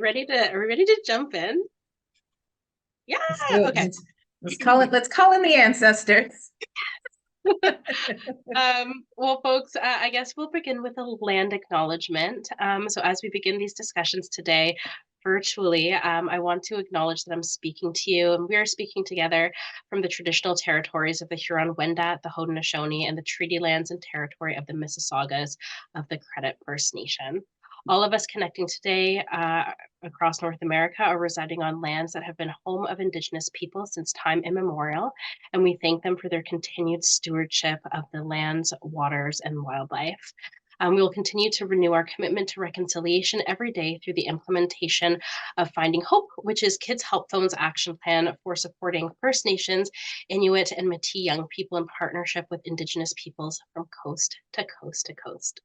Are we ready to jump in? Yeah. Let's do it. Okay. Let's call in the ancestors. Well, folks, I guess we'll begin with a land acknowledgement. So as we begin these discussions today, virtually, I want to acknowledge that I'm speaking to you, and we are speaking together from the traditional territories of the Huron-Wendat, the Haudenosaunee, and the treaty lands and territory of the Mississaugas of the Credit First Nation. All of us connecting today across North America are residing on lands that have been home of Indigenous people since time immemorial, and we thank them for their continued stewardship of the lands, waters, and wildlife. We will continue to renew our commitment to reconciliation every day through the implementation of Finding Hope, which is Kids Help Phone's action plan for supporting First Nations, Inuit, and Métis young people in partnership with Indigenous peoples from coast to coast to coast.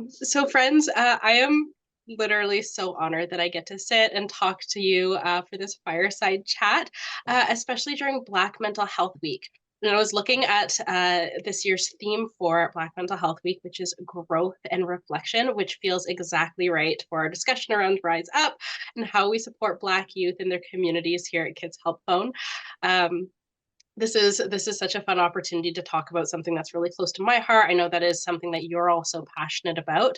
So friends, I am literally so honored that I get to sit and talk to you for this fireside chat, especially during Black Mental Health Week. And I was looking at this year's theme for Black Mental Health Week, which is growth and reflection, which feels exactly right for our discussion around Rise Up and how we support Black youth in their communities here at Kids Help Phone. This is such a fun opportunity to talk about something that's really close to my heart. I know that is something that you're also passionate about.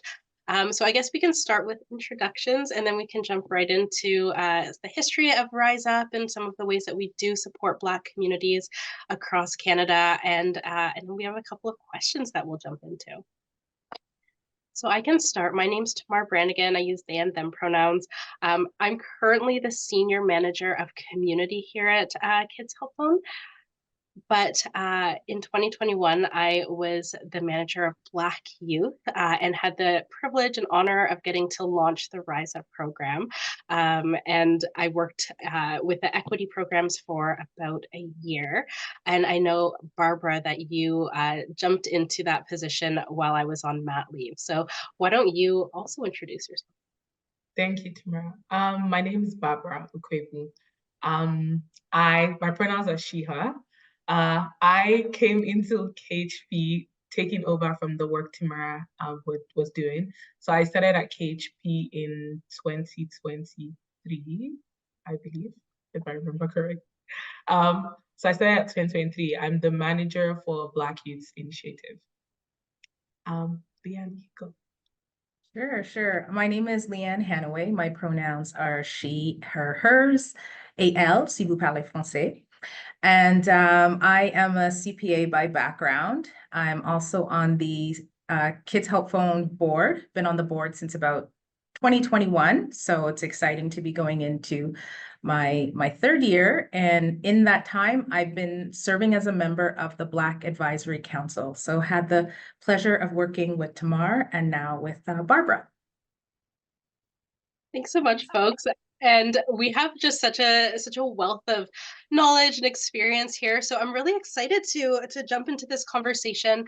So I guess we can start with introductions, and then we can jump right into the history of Rise Up and some of the ways that we do support Black communities across Canada. And we have a couple of questions that we'll jump into. So I can start. My name's Tamar Brannigan. I use they and them pronouns. I'm currently the senior manager of community here at Kids Help Phone. But in 2021, I was the manager of Black youth and had the privilege and honor of getting to launch the Rise Up program. And I worked with the equity programs for about a year. And I know, Barbara, that you jumped into that position while I was on mat leave. So why don't you also introduce yourself? Thank you, Tamara. My name is Barbara Ukwuegbu. My pronouns are she, her. I came into KHP taking over from the work Tamara was doing. So I started at KHP in 2023, I believe, if I remember correct. So I started at 2023. I'm the manager for Black Youth Initiative. Lianne, go. Sure. My name is Lianne Hannaway. My pronouns are she, her, hers, AL, si vous parlez français. And I am a CPA by background. I'm also on the Kids Help Phone board, been on the board since about 2021. So it's exciting to be going into my third year. And in that time, I've been serving as a member of the Black Advisory Council. So had the pleasure of working with Tamar and now with Barbara. Thanks so much, folks. And we have just such a wealth of knowledge and experience here. So I'm really excited to jump into this conversation.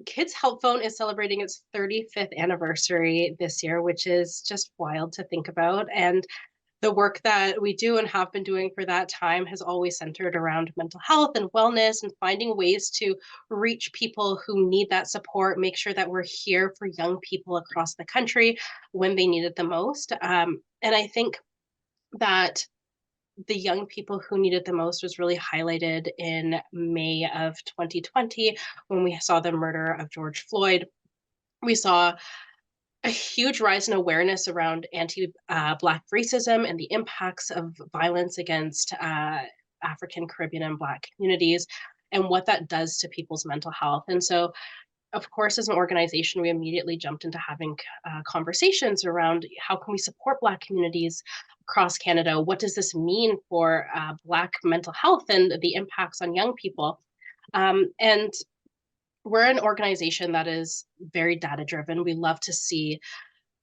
Kids Help Phone is celebrating its 35th anniversary this year, which is just wild to think about. And the work that we do and have been doing for that time has always centered around mental health and wellness and finding ways to reach people who need that support, make sure that we're here for young people across the country when they need it the most. And I think that the young people who need it the most was really highlighted in May of 2020 when we saw the murder of George Floyd. We saw a huge rise in awareness around anti-Black racism and the impacts of violence against African, Caribbean, and Black communities and what that does to people's mental health. And so, of course, as an organization, we immediately jumped into having conversations around how can we support Black communities across Canada? What does this mean for Black mental health and the impacts on young people? And we're an organization that is very data driven. We love to see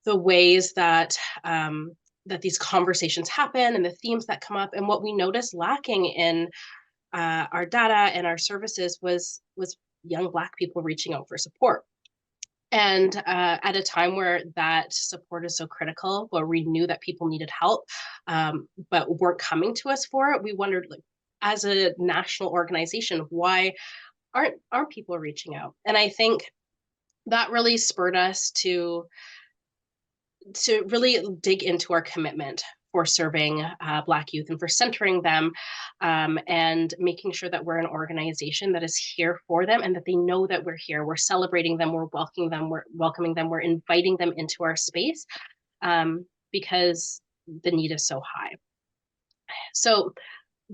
the ways that that these conversations happen and the themes that come up. And what we noticed lacking in our data and our services was young Black people reaching out for support. And at a time where that support is so critical, where we knew that people needed help, but weren't coming to us for it, we wondered, like, as a national organization, why aren't people reaching out? And I think that really spurred us to to really dig into our commitment for serving Black youth and for centering them, and making sure that we're an organization that is here for them and that they know that we're here. We're celebrating them, we're welcoming them, we're inviting them into our space, because the need is so high. So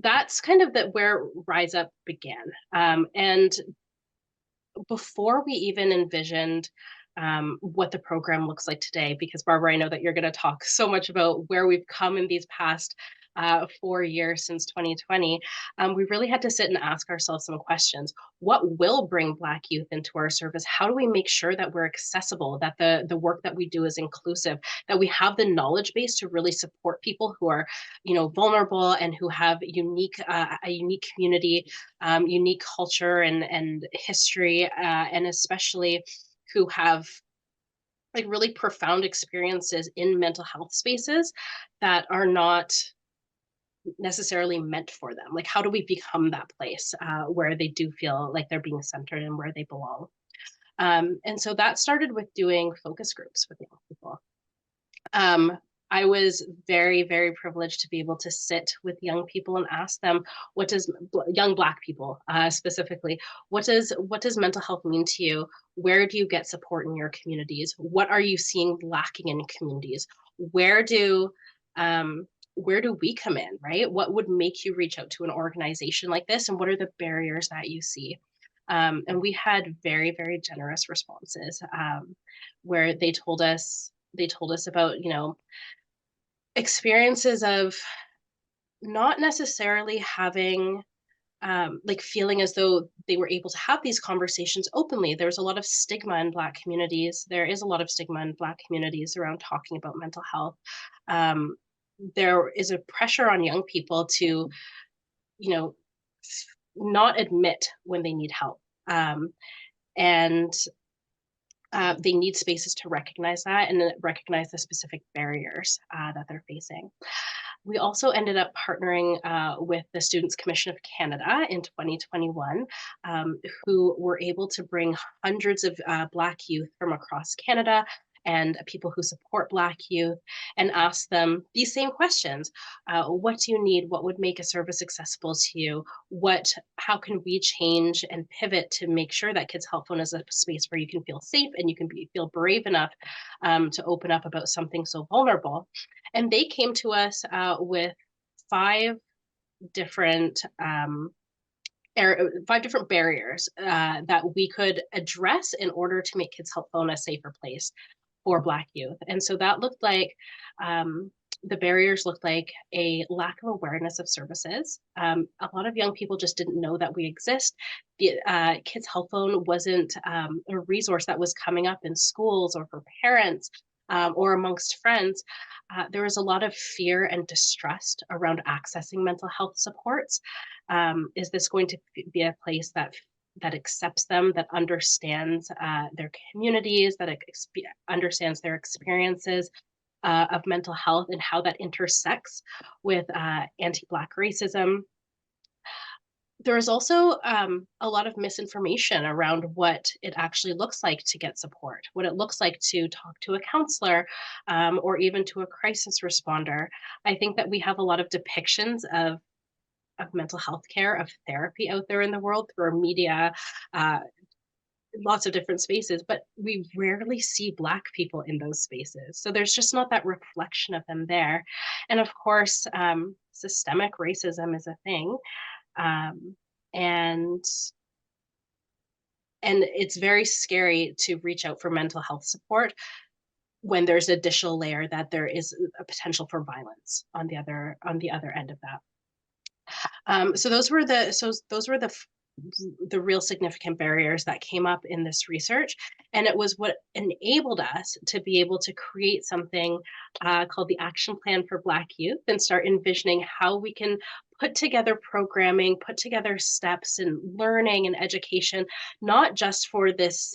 that's kind of where Rise Up began. And before we even envisioned what the program looks like today, because Barbara, I know that you're going to talk so much about where we've come in these past 4 years since 2020, we really had to sit and ask ourselves some questions. What will bring Black youth into our service? How do we make sure that we're accessible, that the work that we do is inclusive, that we have the knowledge base to really support people who are, vulnerable and who have a unique community, unique culture and history, and especially who have like really profound experiences in mental health spaces that are not necessarily meant for them. Like, how do we become that place where they do feel like they're being centered and where they belong? And so that started with doing focus groups with young people. I was very, very privileged to be able to sit with young people and ask them, what does young Black people specifically, what does mental health mean to you? Where do you get support in your communities? What are you seeing lacking in communities? Where do we come in, right? What would make you reach out to an organization like this? And what are the barriers that you see? And we had very, very generous responses, where they told us about, experiences of not necessarily having like feeling as though they were able to have these conversations openly. There's a lot of stigma in Black communities. There is a lot of stigma in Black communities around talking about mental health. There is a pressure on young people to, not admit when they need help. And they need spaces to recognize that and recognize the specific barriers that they're facing. We also ended up partnering with the Students' Commission of Canada in 2021, who were able to bring hundreds of Black youth from across Canada and people who support Black youth and ask them these same questions. What do you need? What would make a service accessible to you? How can we change and pivot to make sure that Kids Help Phone is a space where you can feel safe and you can feel brave enough to open up about something so vulnerable? And they came to us with 5 different barriers that we could address in order to make Kids Help Phone a safer place for Black youth. And so that looked like, the barriers looked like a lack of awareness of services. A lot of young people just didn't know that we exist. The Kids Help Phone wasn't a resource that was coming up in schools or for parents or amongst friends. There was a lot of fear and distrust around accessing mental health supports. Is this going to be a place that accepts them, that understands their communities, that understands their experiences of mental health and how that intersects with anti-Black racism? There is also a lot of misinformation around what it actually looks like to get support, what it looks like to talk to a counselor or even to a crisis responder. I think that we have a lot of depictions of mental health care, of therapy out there in the world through our media, lots of different spaces, but we rarely see Black people in those spaces. So there's just not that reflection of them there. And of course, systemic racism is a thing. And it's very scary to reach out for mental health support when there's an additional layer that there is a potential for violence on the other end of that. So those were the real significant barriers that came up in this research. And it was what enabled us to be able to create something called the Action Plan for Black Youth and start envisioning how we can put together programming, put together steps and learning and education, not just for this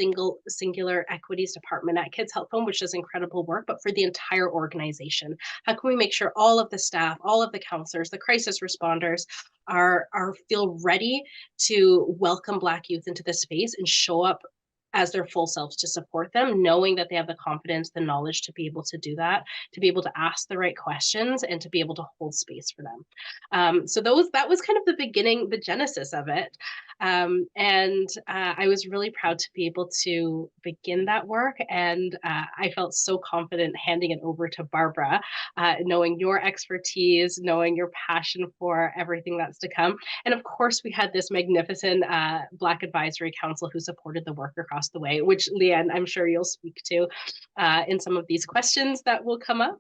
singular equities department at Kids Help Phone, which does incredible work, but for the entire organization. How can we make sure all of the staff, all of the counselors, the crisis responders are feel ready to welcome Black youth into the space and show up as their full selves to support them, knowing that they have the confidence, the knowledge to be able to do that, to be able to ask the right questions, and to be able to hold space for them. So that was kind of the beginning, the genesis of it. I was really proud to be able to begin that work. And I felt so confident handing it over to Barbara, knowing your expertise, knowing your passion for everything that's to come. And of course, we had this magnificent Black Advisory Council who supported the work across the way, which Lianne, I'm sure you'll speak to in some of these questions that will come up.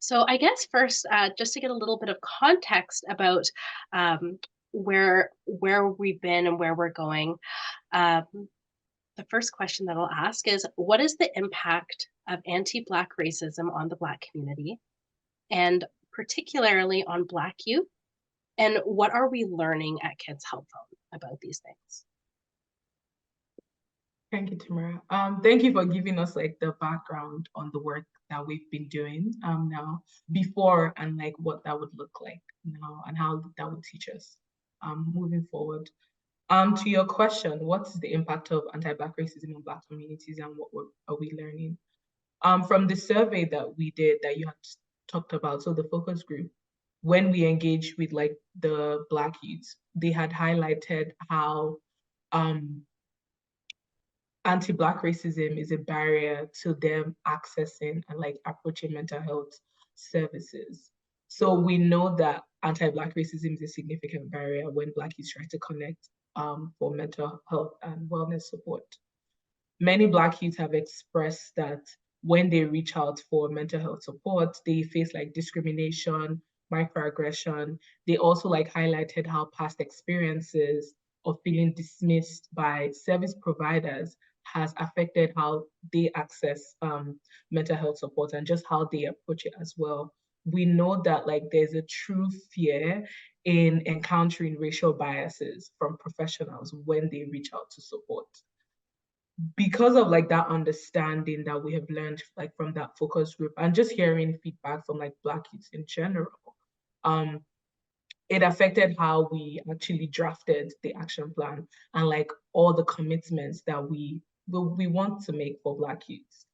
So I guess first, just to get a little bit of context about where we've been and where we're going, the first question that I'll ask is, what is the impact of anti-Black racism on the Black community, and particularly on Black youth? And what are we learning at Kids Help Phone about these things? Thank you, Tamara. Thank you for giving us like the background on the work that we've been doing now before, and like what that would look like now and how that would teach us moving forward. To your question, what is the impact of anti-Black racism in Black communities, and what are we learning? From the survey that we did that you had talked about, so the focus group, when we engaged with like the Black youths, they had highlighted how anti-Black racism is a barrier to them accessing and like approaching mental health services. So we know that anti-Black racism is a significant barrier when Black youth try to connect for mental health and wellness support. Many Black youth have expressed that when they reach out for mental health support, they face like discrimination, microaggression. They also like highlighted how past experiences of feeling dismissed by service providers has affected how they access mental health support and just how they approach it as well. We know that like there's a true fear in encountering racial biases from professionals when they reach out to support. Because of like that understanding that we have learned like from that focus group and just hearing feedback from like Black youths in general, it affected how we actually drafted the action plan and like all the commitments that we want to make for Black youths.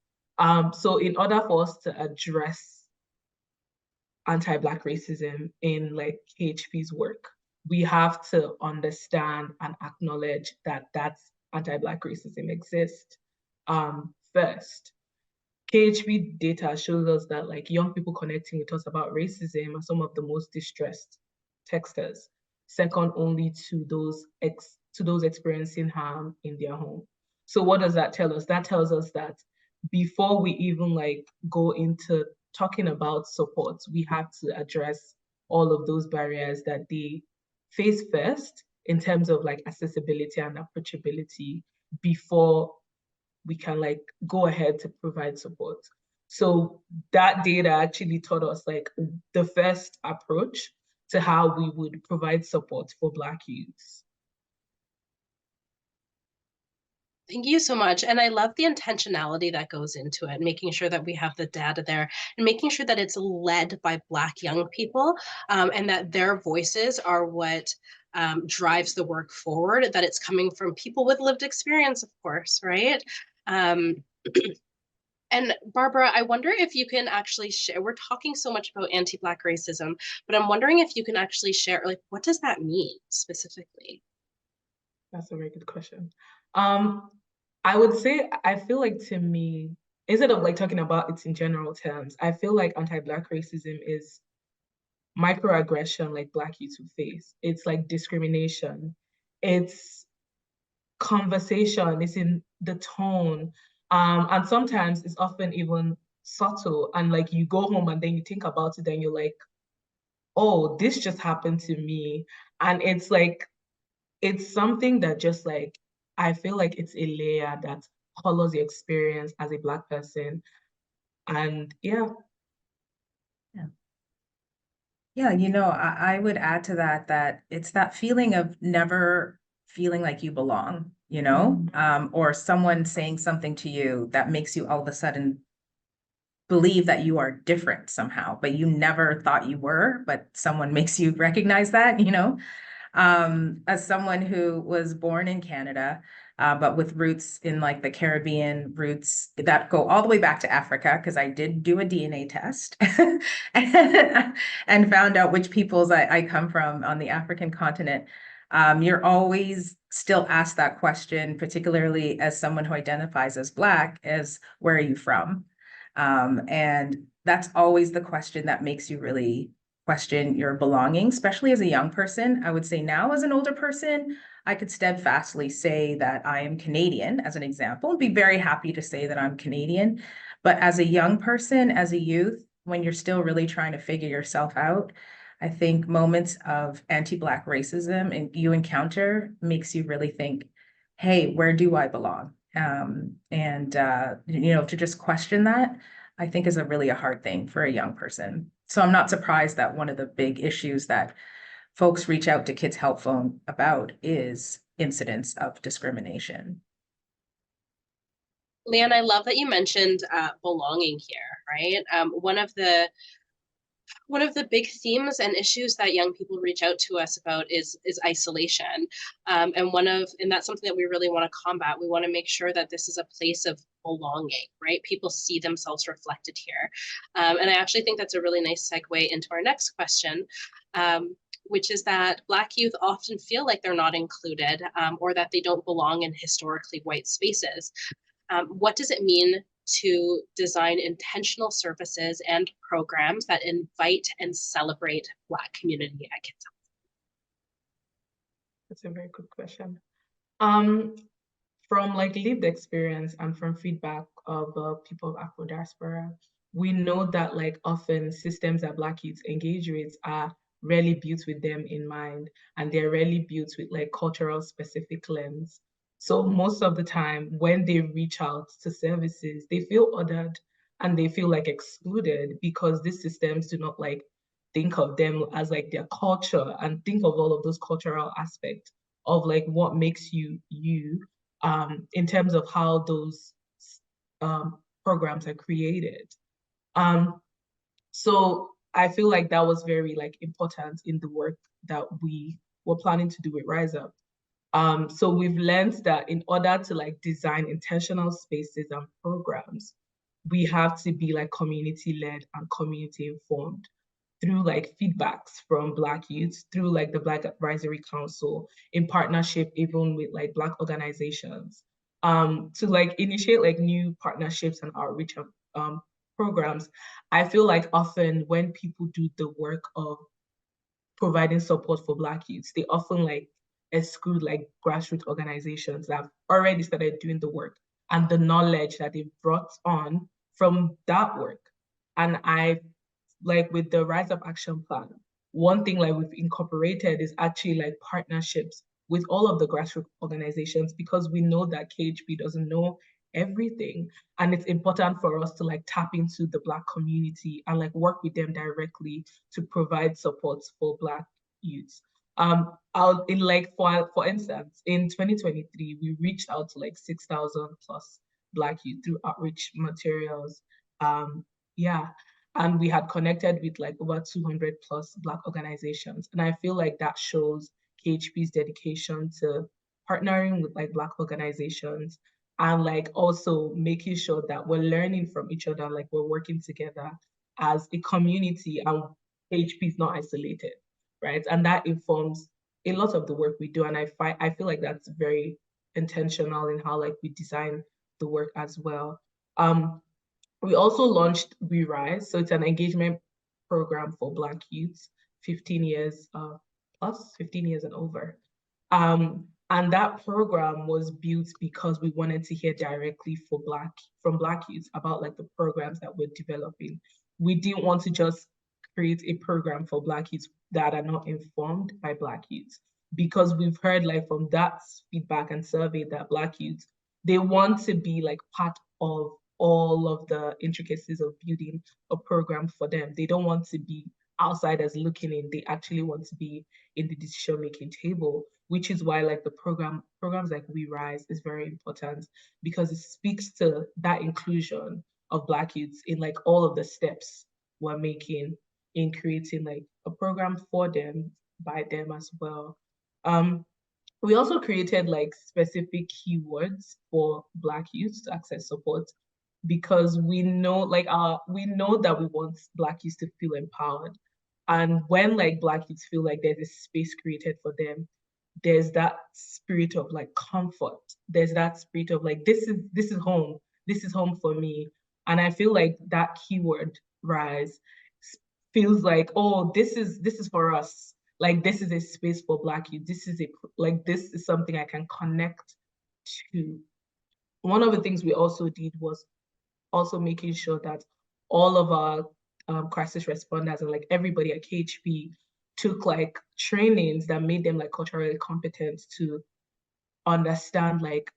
So in order for us to address anti-Black racism in like KHP's work, we have to understand and acknowledge that that's anti-Black racism exists. First, KHP data shows us that like young people connecting with us about racism are some of the most distressed texters, second only to those experiencing harm in their home. So what does that tell us? That tells us that before we even like go into talking about support, we have to address all of those barriers that they face first in terms of like accessibility and approachability before we can like go ahead to provide support. So that data actually taught us like the first approach to how we would provide support for Black youths. Thank you so much. And I love the intentionality that goes into it, making sure that we have the data there and making sure that it's led by Black young people, and that their voices are what drives the work forward, that it's coming from people with lived experience, of course, right? And Barbara, I wonder if you can actually share, we're talking so much about anti-Black racism, but I'm wondering if you can actually share, like, what does that mean specifically? That's a very good question. I would say, I feel like to me, instead of like talking about it in general terms, I feel like anti-Black racism is microaggression like Black youth who face. It's like discrimination. It's conversation, it's in the tone. And sometimes it's often even subtle. And like you go home and then you think about it and you're like, oh, this just happened to me. And it's like, it's something that just like, I feel like it's a layer that colors the experience as a Black person. And yeah. Yeah, you know, I would add to that, that it's that feeling of never feeling like you belong, you know, or someone saying something to you that makes you all of a sudden believe that you are different somehow, but you never thought you were, but someone makes you recognize that, you know. As someone who was born in Canada, but with roots in like the Caribbean, roots that go all the way back to Africa, because I did do a DNA test and found out which peoples I come from on the African continent. You're always still asked that question, particularly as someone who identifies as Black, as where are you from? And that's always the question that makes you really question your belonging, especially as a young person. I would say now as an older person, I could steadfastly say that I am Canadian, as an example, and be very happy to say that I'm Canadian. But as a young person, as a youth, when you're still really trying to figure yourself out, I think moments of anti-Black racism and you encounter makes you really think, hey, where do I belong? To just question that, I think is really a hard thing for a young person. So I'm not surprised that one of the big issues that folks reach out to Kids Help Phone about is incidents of discrimination. Lianne, I love that you mentioned belonging here, right? One of the big themes and issues that young people reach out to us about is isolation, and that's something that we really want to combat. We want to make sure that this is a place of belonging, right? People see themselves reflected here, and I actually think that's a really nice segue into our next question, which is that Black youth often feel like they're not included, or that they don't belong in historically white spaces. What does it mean to design intentional services and programs that invite and celebrate Black community at Kids Help? That's a very good question. From like lived experience and from feedback of people of Afro diaspora, we know that like often systems that Black youths engage with are rarely built with them in mind, and they're rarely built with like cultural specific lens. So most of the time when they reach out to services, they feel othered and they feel like excluded because these systems do not like think of them as like their culture and think of all of those cultural aspects of like what makes you you, in terms of how those programs are created. So I feel like that was very like important in the work that we were planning to do with Rise Up. So we've learned that in order to like design intentional spaces and programs, we have to be like community-led and community-informed through like feedbacks from Black youths, through like the Black Advisory Council, in partnership even with like Black organizations, to like initiate like new partnerships and outreach programs. I feel like often when people do the work of providing support for Black youths, they often like exclude like grassroots organizations that have already started doing the work and the knowledge that they've brought on from that work. And I like with the Rise Up Action Plan, one thing like we've incorporated is actually like partnerships with all of the grassroots organizations, because we know that KHP doesn't know everything. And it's important for us to like tap into the Black community and like work with them directly to provide support for Black youths. For instance, in 2023, we reached out to like 6,000 plus Black youth through outreach materials. And we had connected with like over 200 plus Black organizations. And I feel like that shows KHP's dedication to partnering with like Black organizations and like also making sure that we're learning from each other, like we're working together as a community and KHP is not isolated, right? And that informs a lot of the work we do. And I feel like that's very intentional in how like we design the work as well. We also launched We Rise. So it's an engagement program for Black youths, 15 years plus, 15 years and over. And that program was built because we wanted to hear directly from Black youths about like the programs that we're developing. We didn't want to just create a program for Black youths that are not informed by Black youths, because we've heard like from that feedback and survey that Black youths, they want to be like part of all of the intricacies of building a program for them. They don't want to be outsiders looking in. They actually want to be in the decision-making table, which is why like the programs like We Rise is very important, because it speaks to that inclusion of Black youths in like all of the steps we're making in creating like a program for them, by them as well. We also created like specific keywords for Black youth to access support, because we know that we want Black youth to feel empowered. And when like Black youth feel like there's a space created for them, there's that spirit of like comfort. There's that spirit of like, this is home. This is home for me. And I feel like that keyword rise feels like, oh, this is for us. Like this is a space for Black youth. This is something I can connect to. One of the things we also did was also making sure that all of our crisis responders and like everybody at KHP took like trainings that made them like culturally competent to understand like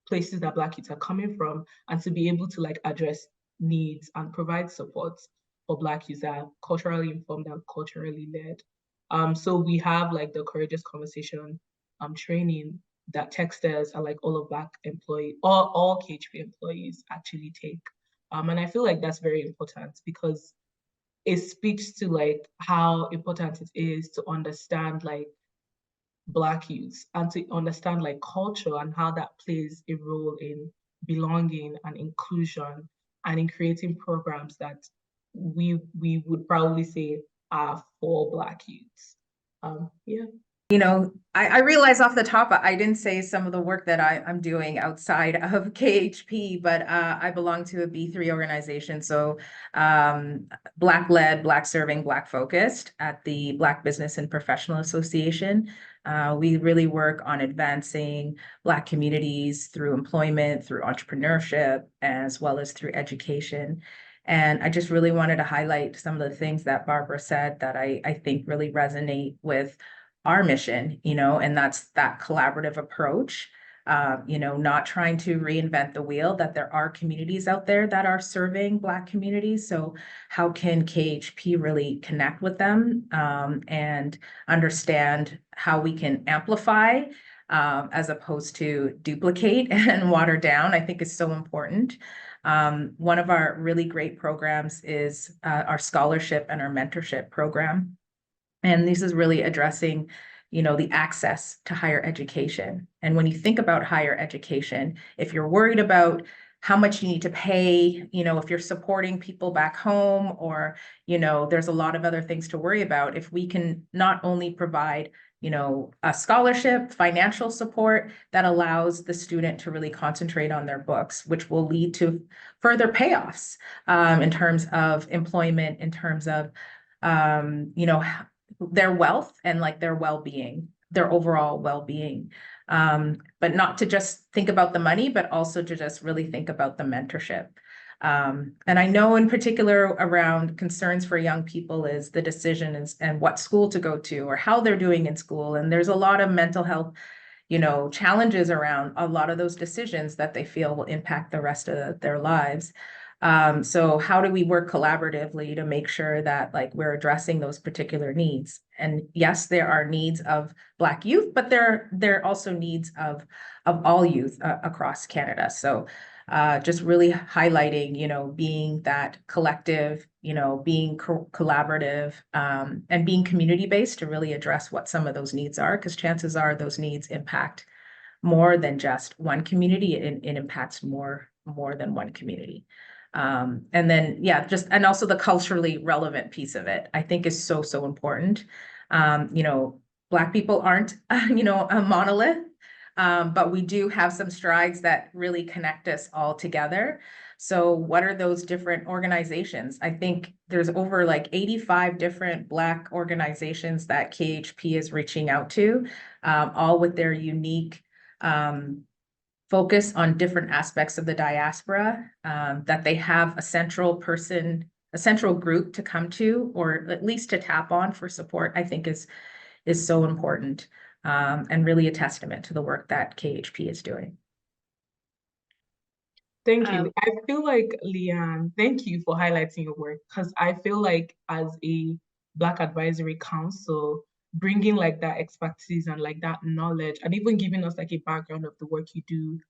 places that Black youth are coming from, and to be able to like address needs and provide support for Black youth that are culturally informed and culturally led. So we have like the Courageous Conversation training that texters and like all of Black employees, all KHP employees actually take. And I feel like that's very important, because it speaks to like how important it is to understand like Black youths and to understand like culture and how that plays a role in belonging and inclusion, and in creating programs that we would probably say are for Black youths. Yeah. You know, I realize off the top, I didn't say some of the work that I'm doing outside of KHP, but I belong to a B3 organization. So Black led, Black serving, Black focused at the Black Business and Professional Association. We really work on advancing Black communities through employment, through entrepreneurship, as well as through education. And I just really wanted to highlight some of the things that Barbara said that I think really resonate with our mission, and that's that collaborative approach, not trying to reinvent the wheel, that there are communities out there that are serving Black communities. So how can KHP really connect with them and understand how we can amplify as opposed to duplicate and water down, I think is so important. One of our really great programs is our scholarship and our mentorship program. And this is really addressing, the access to higher education. And when you think about higher education, if you're worried about how much you need to pay, if you're supporting people back home, or, there's a lot of other things to worry about. If we can not only provide, a scholarship, financial support that allows the student to really concentrate on their books, which will lead to further payoffs in terms of employment, in terms of, their wealth and like their well-being, their overall well-being. But not to just think about the money, but also to just really think about the mentorship. And I know in particular around concerns for young people is the decision and what school to go to or how they're doing in school. And there's a lot of mental health, challenges around a lot of those decisions that they feel will impact the rest of their lives. So how do we work collaboratively to make sure that like we're addressing those particular needs? And yes, there are needs of Black youth, but there are also needs of all youth across Canada. So just really highlighting, being that collective, being collaborative and being community-based to really address what some of those needs are, because chances are those needs impact more than just one community. It impacts more than one community. And then, and also the culturally relevant piece of it, I think is so important. Black people aren't, a monolith, but we do have some strides that really connect us all together. So what are those different organizations? I think there's over like 85 different Black organizations that KHP is reaching out to, all with their unique focus on different aspects of the diaspora, that they have a central group to come to, or at least to tap on for support, I think is so important, and really a testament to the work that KHP is doing. Thank you. I feel like, Lianne, thank you for highlighting your work, because I feel like as a Black Advisory Council, bringing like that expertise and like that knowledge, and even giving us like a background of the work you do,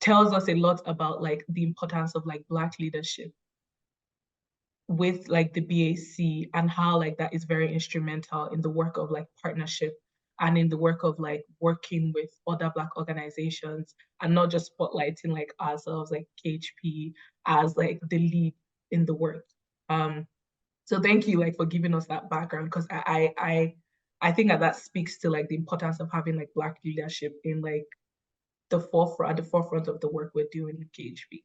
tells us a lot about like the importance of like Black leadership with like the BAC, and how like that is very instrumental in the work of like partnership and in the work of like working with other Black organizations and not just spotlighting like ourselves, like KHP, as like the lead in the work. So thank you like for giving us that background, because I think that speaks to like the importance of having like Black leadership in like the forefront of the work we're doing in KHP.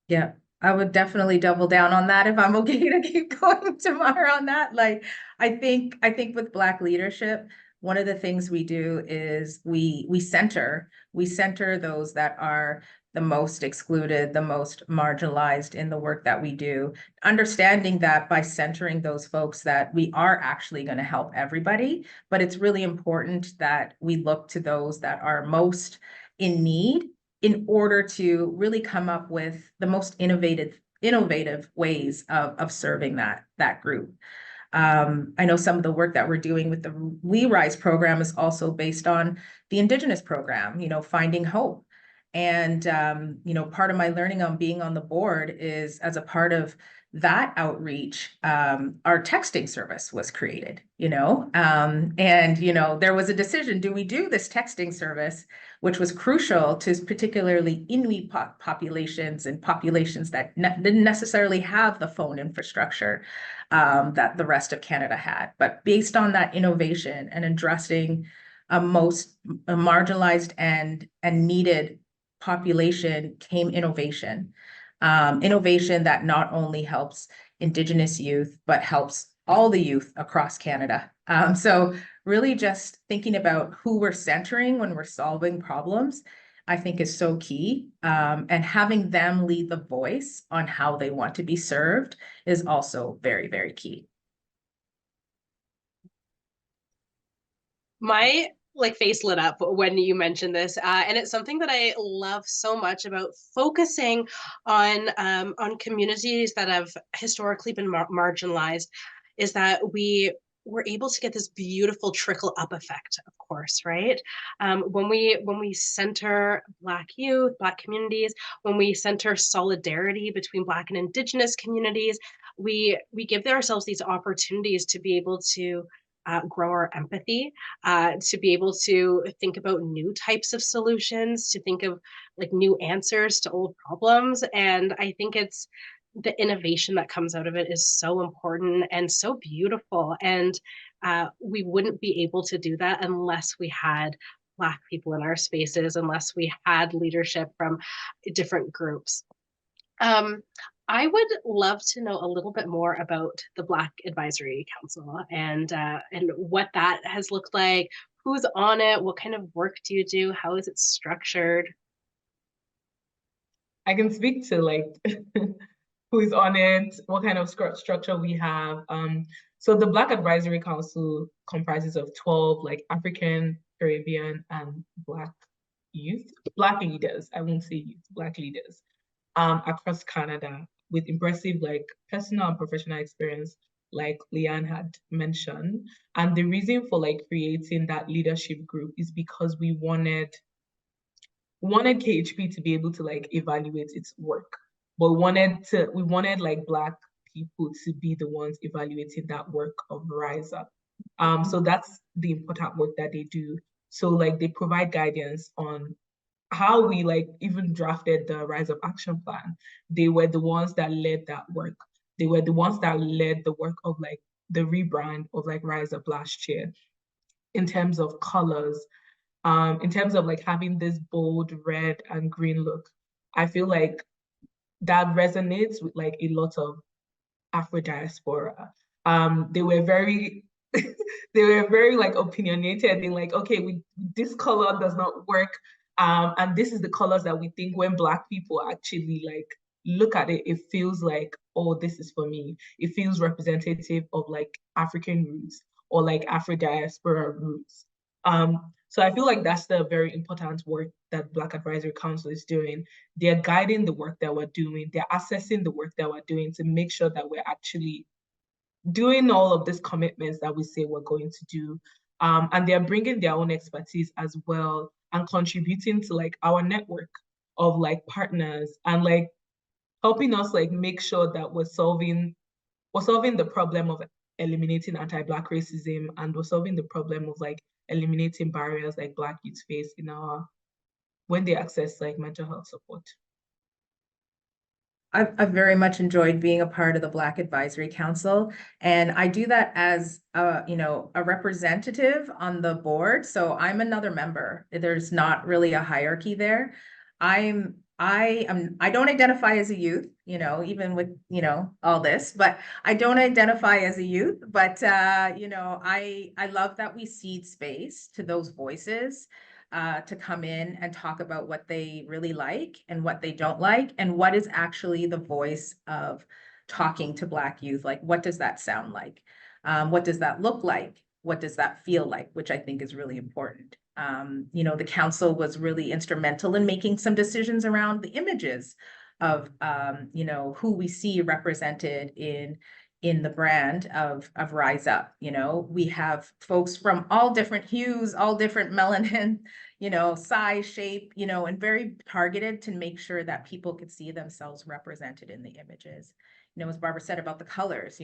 Yeah, I would definitely double down on that if I'm okay to keep going tomorrow on that. Like, I think with Black leadership, one of the things we do is we center those that are the most excluded, the most marginalized in the work that we do, understanding that by centering those folks that we are actually going to help everybody, but it's really important that we look to those that are most in need in order to really come up with the most innovative ways of serving that group. I know some of the work that we're doing with the We Rise program is also based on the Indigenous program, finding hope. And, part of my learning on being on the board is, as a part of that outreach, our texting service was created, and, there was a decision, do we do this texting service, which was crucial to particularly Inuit populations and populations that didn't necessarily have the phone infrastructure that the rest of Canada had. But based on that innovation and addressing a marginalized and needed population came innovation. Innovation that not only helps Indigenous youth, but helps all the youth across Canada. So really just thinking about who we're centering when we're solving problems, I think is so key. And having them lead the voice on how they want to be served is also very, very key. My face lit up when you mentioned this, and it's something that I love so much about focusing on communities that have historically been marginalized, is that we're able to get this beautiful trickle up effect, of course, right? When we center Black youth, Black communities, when we center solidarity between Black and Indigenous communities, we give ourselves these opportunities to be able to grow our empathy, to be able to think about new types of solutions, to think of like new answers to old problems. And I think it's the innovation that comes out of it is so important and so beautiful. And we wouldn't be able to do that unless we had Black people in our spaces, unless we had leadership from different groups. I would love to know a little bit more about the Black Advisory Council and what that has looked like. Who's on it? What kind of work do you do? How is it structured? I can speak to like who is on it, what kind of structure we have. So the Black Advisory Council comprises of 12 like African, Caribbean, and Black youth, Black leaders. I won't say youth, Black leaders across Canada with impressive like personal and professional experience, like Lianne had mentioned. And the reason for like creating that leadership group is because we wanted KHP to be able to like evaluate its work, but we wanted like Black people to be the ones evaluating that work of Rise Up. So that's the important work that they do. So like they provide guidance on how we like even drafted the Rise Up action plan. They were the ones that led that work. They were the ones that led the work of like the rebrand of like Rise Up last year in terms of colors, in terms of like having this bold red and green look. I feel like that resonates with like a lot of Afro diaspora. They were very like opinionated in like, okay, this color does not work. And this is the colors that we think when Black people actually like look at it, it feels like, oh, this is for me. It feels representative of like African roots or like Afro diaspora roots. So I feel like that's the very important work that Black Advisory Council is doing. They're guiding the work that we're doing. They're assessing the work that we're doing to make sure that we're actually doing all of these commitments that we say we're going to do. And they're bringing their own expertise as well and contributing to like our network of like partners and like helping us like make sure that we're solving the problem of eliminating anti-Black racism, and we're solving the problem of like eliminating barriers like Black youth face when they access like mental health support. I've very much enjoyed being a part of the Black Advisory Council, and I do that as a representative on the board. So I'm another member. There's not really a hierarchy there. I don't identify as a youth, even with all this, but I don't identify as a youth. But I love that we cede space to those voices to come in and talk about what they really like and what they don't like, and what is actually the voice of talking to Black youth. Like, what does that sound like? What does that look like? What does that feel like? Which I think is really important. The council was really instrumental in making some decisions around the images of, who we see represented in the brand of Rise Up. We have folks from all different hues, all different melanin, size, shape, and very targeted to make sure that people could see themselves represented in the images. As Barbara said about the colors,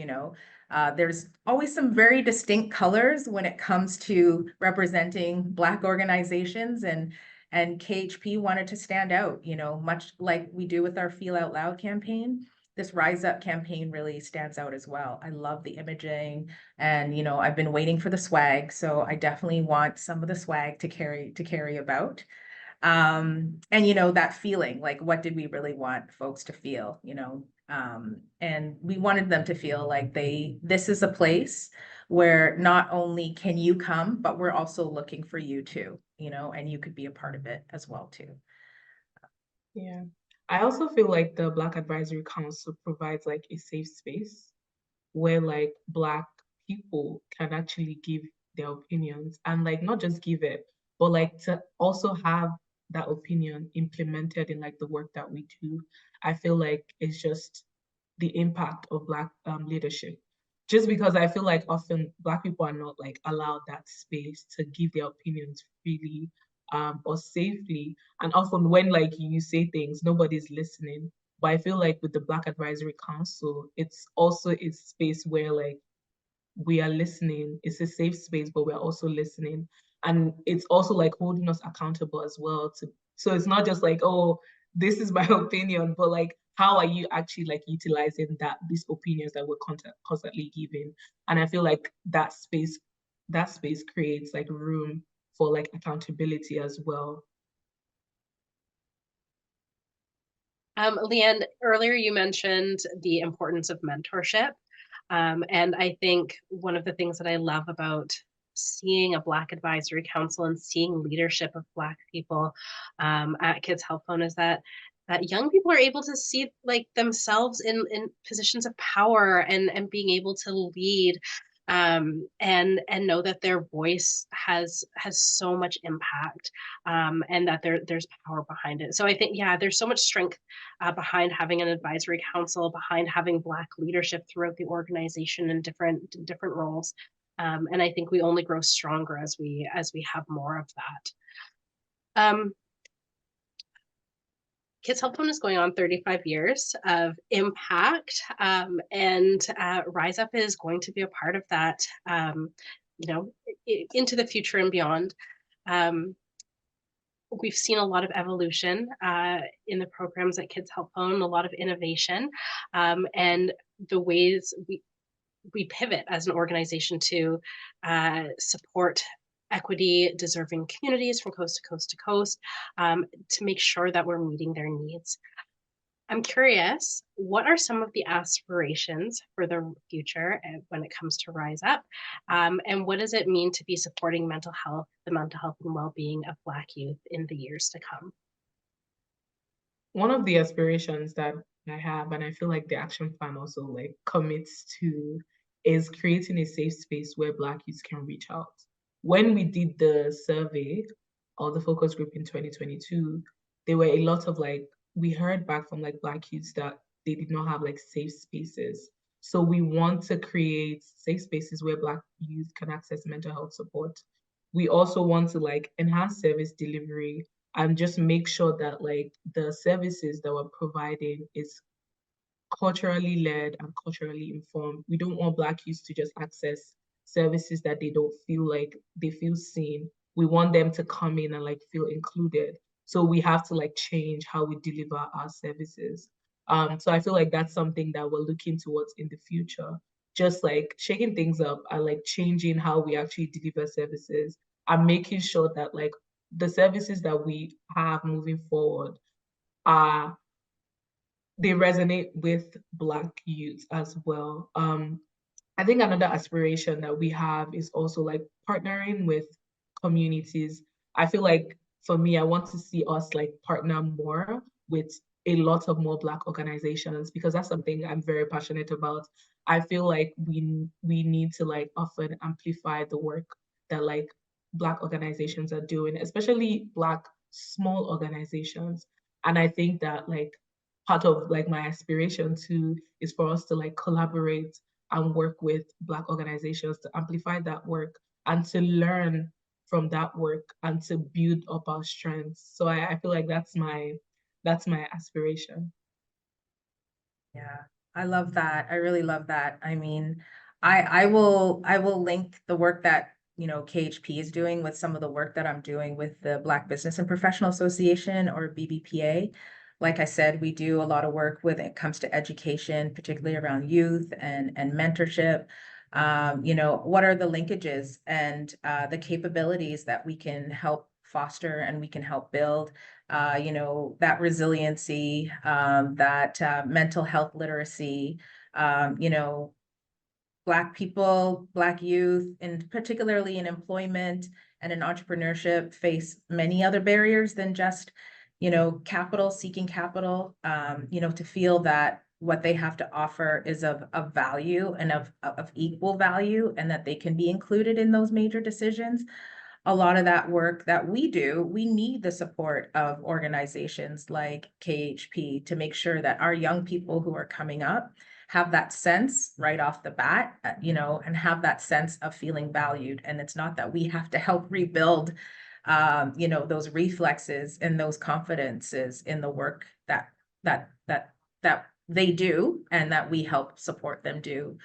there's always some very distinct colors when it comes to representing Black organizations, and KHP wanted to stand out, much like we do with our Feel Out Loud campaign. This Rise Up campaign really stands out as well. I love the imaging, and I've been waiting for the swag, so I definitely want some of the swag to carry about. And that feeling, like, what did we really want folks to feel? And we wanted them to feel like this is a place where not only can you come, but we're also looking for you too, and you could be a part of it as well too. Yeah. I also feel like the Black Advisory Council provides like a safe space where like Black people can actually give their opinions, and like not just give it, but like to also have that opinion implemented in like the work that we do. I feel like it's just the impact of Black leadership. Just because I feel like often Black people are not like allowed that space to give their opinions freely or safely. And often when like you say things, nobody's listening. But I feel like with the Black Advisory Council, it's also a space where like we are listening. It's a safe space, but we're also listening. And it's also like holding us accountable as well. So it's not just like, oh, this is my opinion, but like, how are you actually like utilizing these opinions that we're constantly giving? And I feel like that space creates like room for like accountability as well. Lianne, earlier you mentioned the importance of mentorship. And I think one of the things that I love about seeing a Black Advisory Council and seeing leadership of Black people at Kids Help Phone is that young people are able to see like themselves in positions of power and being able to lead, and know that their voice has so much impact, and that there's power behind it. So I think, yeah, there's so much strength behind having an advisory council, behind having Black leadership throughout the organization in different roles. And I think we only grow stronger as we have more of that. Kids Help Phone is going on 35 years of impact, and Rise Up is going to be a part of that, into the future and beyond. We've seen a lot of evolution in the programs at Kids Help Phone, a lot of innovation, and the ways we pivot as an organization to support equity deserving communities from coast to coast to coast, to make sure that we're meeting their needs. I'm curious, what are some of the aspirations for the future when it comes to Rise Up? And what does it mean to be supporting the mental health and well-being of Black youth in the years to come? One of the aspirations that I have, and I feel like the action plan also like commits to, is creating a safe space where Black youth can reach out. When we did the survey or the focus group in 2022, there were a lot of like, we heard back from like Black youths that they did not have like safe spaces. So we want to create safe spaces where Black youth can access mental health support. We also want to like enhance service delivery and just make sure that like the services that we're providing is culturally led and culturally informed. We don't want Black youth to just access services that they don't feel like they feel seen. We want them to come in and like feel included. So we have to like change how we deliver our services. So I feel like that's something that we're looking towards in the future, just like shaking things up and like changing how we actually deliver services and making sure that like the services that we have moving forward are they resonate with Black youth as well. I think another aspiration that we have is also like partnering with communities. I feel like for me, I want to see us like partner more with a lot of more Black organizations because that's something I'm very passionate about. I feel like we need to like often amplify the work that like Black organizations are doing, especially Black small organizations. And I think that like part of like my aspiration too is for us to like collaborate and work with Black organizations to amplify that work and to learn from that work and to build up our strengths. So I feel like that's my aspiration. Yeah, I love that. I really love that. I mean, I will link the work that, KHP is doing with some of the work that I'm doing with the Black Business and Professional Association, or BBPA. Like I said, we do a lot of work when it comes to education, particularly around youth and mentorship. What are the linkages and the capabilities that we can help foster and we can help build, that resiliency, that mental health literacy, Black people, Black youth, and particularly in employment and in entrepreneurship, face many other barriers than just, capital, seeking capital, to feel that what they have to offer is of value and of equal value, and that they can be included in those major decisions. A lot of that work that we do, we need the support of organizations like KHP to make sure that our young people who are coming up have that sense right off the bat, and have that sense of feeling valued. And it's not that we have to help rebuild, those reflexes and those confidences in the work that they do, and that we help support them to do.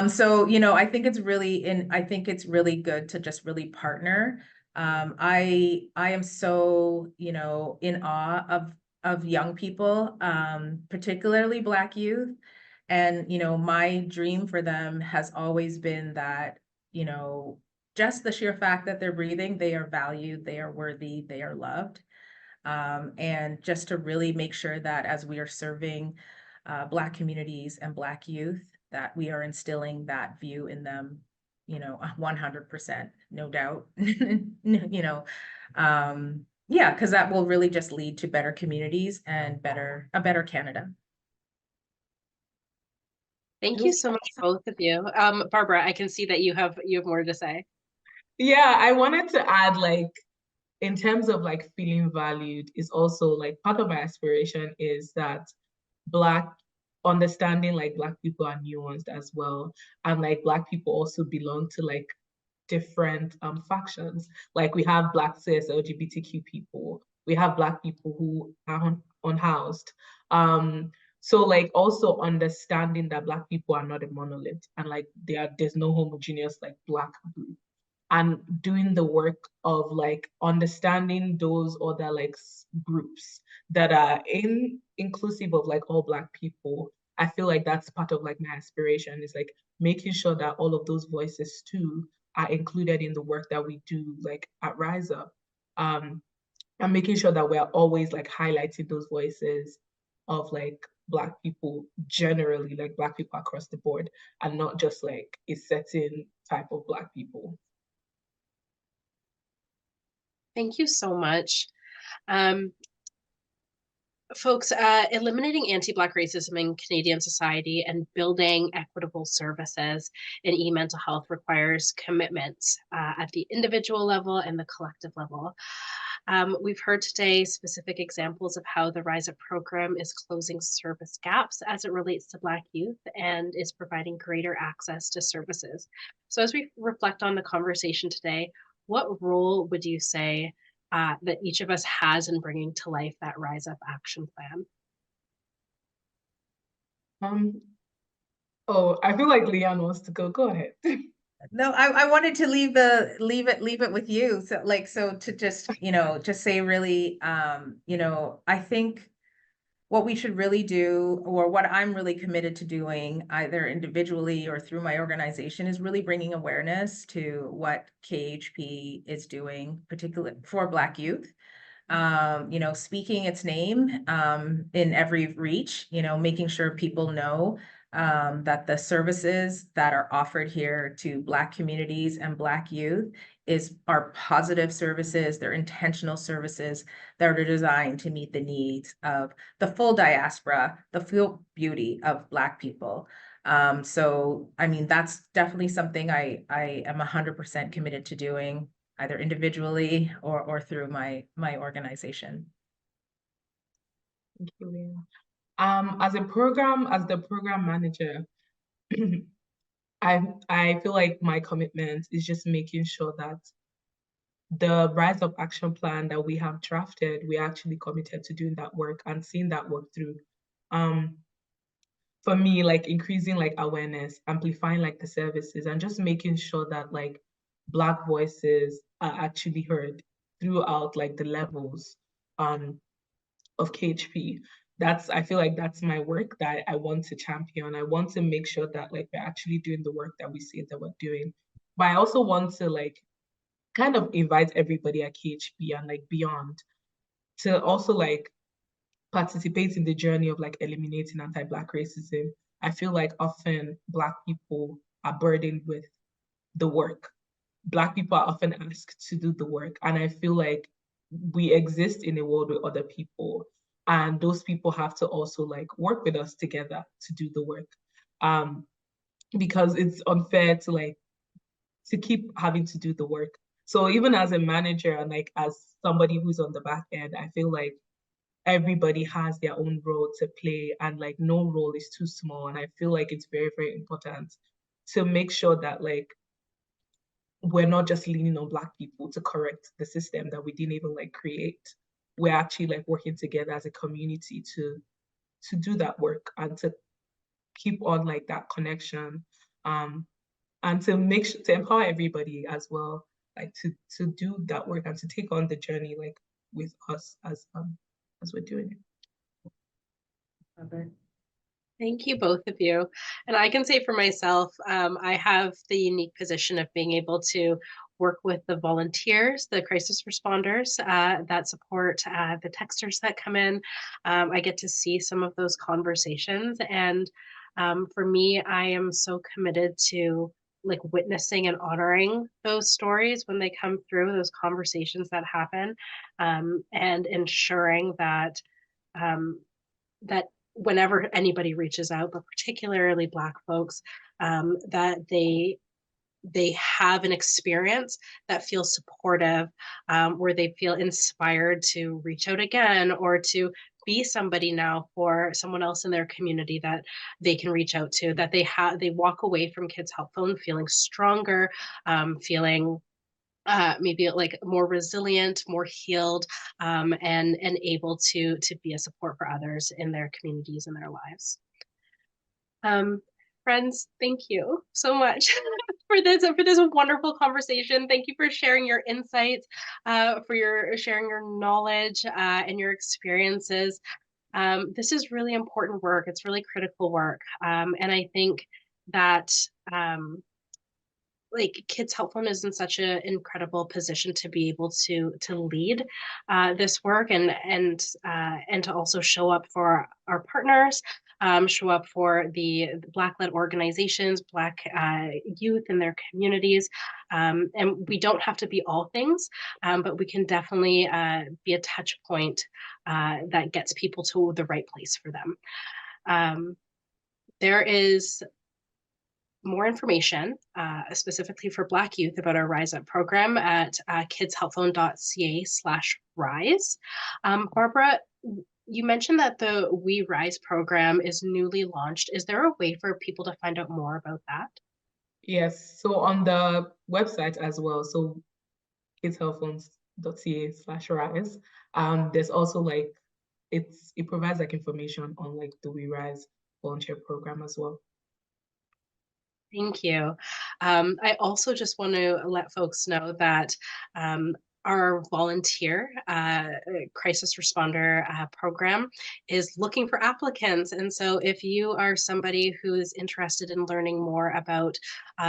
So, I think it's really good to just really partner. I am so, in awe of young people, particularly Black youth. And, my dream for them has always been that, just the sheer fact that they're breathing, they are valued, they are worthy, they are loved. And just to really make sure that as we are serving Black communities and Black youth, that we are instilling that view in them, 100%, no doubt. Yeah, because that will really just lead to better communities and a better Canada. Thank you so much, both of you. Barbara, I can see that you have more to say. Yeah, I wanted to add like in terms of like feeling valued is also like part of my aspiration is that understanding like Black people are nuanced as well. And like Black people also belong to like different factions. Like we have Black cis LGBTQ people, we have Black people who are unhoused. So like also understanding that Black people are not a monolith and like there's no homogeneous like Black group, and doing the work of like understanding those other like groups that are inclusive of like all Black people. I feel like that's part of like my aspiration is like making sure that all of those voices too are included in the work that we do like at Rise Up. And making sure that we're always like highlighting those voices of like Black people generally, like Black people across the board, and not just like a certain type of Black people. Thank you so much. Folks, eliminating anti-Black racism in Canadian society and building equitable services in e-mental health requires commitments at the individual level and the collective level. We've heard today specific examples of how the Rise Up program is closing service gaps as it relates to Black youth and is providing greater access to services. So as we reflect on the conversation today, what role would you say that each of us has in bringing to life that Rise Up action plan? Oh, I feel like Lianne wants to go. Go ahead. No, I wanted to leave it with you. So to just, just say really, I think what we should really do, or what I'm really committed to doing, either individually or through my organization, is really bringing awareness to what KHP is doing, particularly for Black youth. Speaking its name in every reach, making sure people know that the services that are offered here to Black communities and Black youth are positive services. They're intentional services that are designed to meet the needs of the full diaspora, the full beauty of Black people. So, I mean, that's definitely something I am 100% committed to doing, either individually or through my organization. Thank you, Lianne. As the program manager, I feel like my commitment is just making sure that the Rise Up Action Plan that we have drafted, we're actually committed to doing that work and seeing that work through. For me, like increasing like awareness, amplifying like the services, and just making sure that like Black voices are actually heard throughout like the levels of KHP. I feel like that's my work that I want to champion. I want to make sure that like we're actually doing the work that we say that we're doing. But I also want to like kind of invite everybody at KHP and like beyond to also like participate in the journey of like eliminating anti-Black racism. I feel like often Black people are burdened with the work. Black people are often asked to do the work. And I feel like we exist in a world with other people. And those people have to also like work with us together to do the work. Because it's unfair to keep having to do the work. So even as a manager and like as somebody who's on the back end, I feel like everybody has their own role to play and like no role is too small. And I feel like it's very, very important to make sure that like we're not just leaning on Black people to correct the system that we didn't even like create. We're actually like working together as a community to do that work and to keep on like that connection, and to make sure to empower everybody as well, like to do that work and to take on the journey like with us as we're doing it. Okay. Thank you, both of you. And I can say for myself, I have the unique position of being able to work with the volunteers, the crisis responders that support the texters that come in. I get to see some of those conversations. And for me, I am so committed to like witnessing and honoring those stories when they come through, those conversations that happen, and ensuring that that whenever anybody reaches out, but particularly Black folks, that they have an experience that feels supportive, where they feel inspired to reach out again or to be somebody now for someone else in their community that they can reach out to, that they walk away from Kids Help Phone feeling stronger, feeling maybe like more resilient, more healed, and able to be a support for others in their communities and their lives. Friends, thank you so much for this wonderful conversation. Thank you for sharing your insights, for your sharing your knowledge and your experiences. This is really important work. It's really critical work, and I think that like Kids Help Phone is in such an incredible position to be able to lead this work and to also show up for our partners, show up for the Black-led organizations, Black youth in their communities, and we don't have to be all things, but we can definitely be a touch point that gets people to the right place for them. There is more information specifically for Black youth about our Rise Up program at kidshelpphone.ca/rise. Barbara, you mentioned that the We Rise program is newly launched. Is there a way for people to find out more about that? Yes, so on the website as well, so kidshelpphone.ca/rise, there's also like it provides like information on like the We Rise volunteer program as well. Thank you. I also just want to let folks know that our volunteer crisis responder program is looking for applicants. And so if you are somebody who is interested in learning more about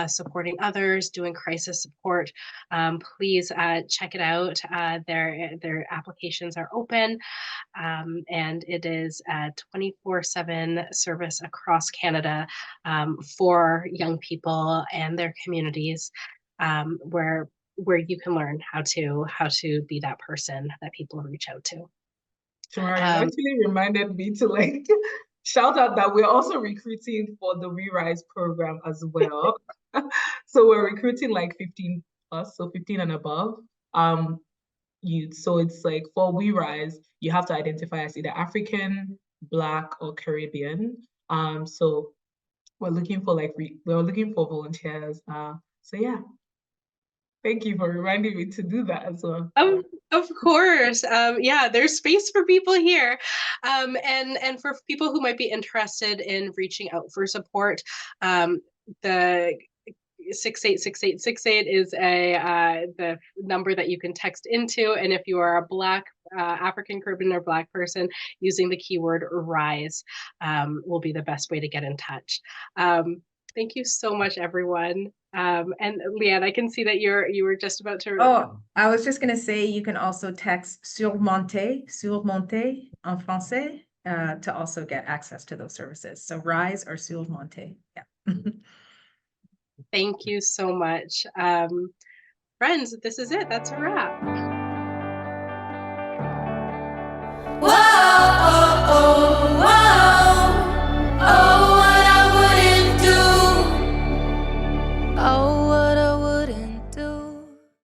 supporting others, doing crisis support, please check it out. Their applications are open. And it is a 24/7 service across Canada for young people and their communities, where you can learn how to be that person that people reach out to. Tamar, you actually reminded me to like shout out that we're also recruiting for the WeRise program as well. So we're recruiting like 15 plus, so 15 and above. Youth. So it's like for WeRise, you have to identify as either African, Black, or Caribbean. So we're looking for we're looking for volunteers. So yeah, thank you for reminding me to do that as well. Of course. Yeah, there's space for people here. And for people who might be interested in reaching out for support, the 686868 is the number that you can text into. And if you are a Black, African, Caribbean, or Black person, using the keyword RISE will be the best way to get in touch. Thank you so much, everyone. And Lianne, I can see that you were just about to. Oh, I was just going to say you can also text surmonter en français to also get access to those services. So RISE or surmonter. Yeah. Thank you so much. Friends, this is it. That's a wrap.